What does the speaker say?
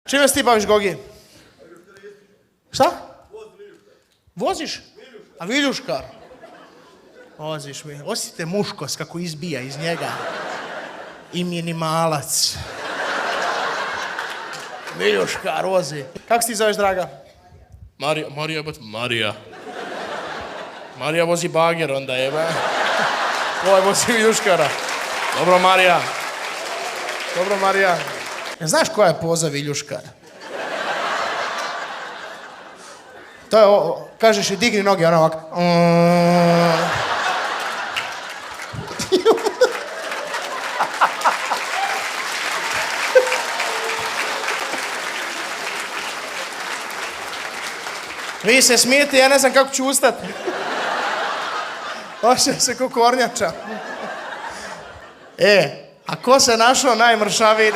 Čime se ti baviš, Gogi? Šta? Voziš? A viljuškar? Voziš mi. Osjetite muškost kako izbija iz njega. I minimalac. Viljuškar vozi. Kako se ti zoveš, draga? Marija. Marija vozi bager onda jeba. Ovo vozi viljuškara. Dobro, Marija. Znaš koja je poza viljuškar? To je, kažeš i digni noge, ono ovako. Vi se smijete, ja ne znam kako ću ustati. Ošće se ko kornjača. A ko se našao najmršaviji?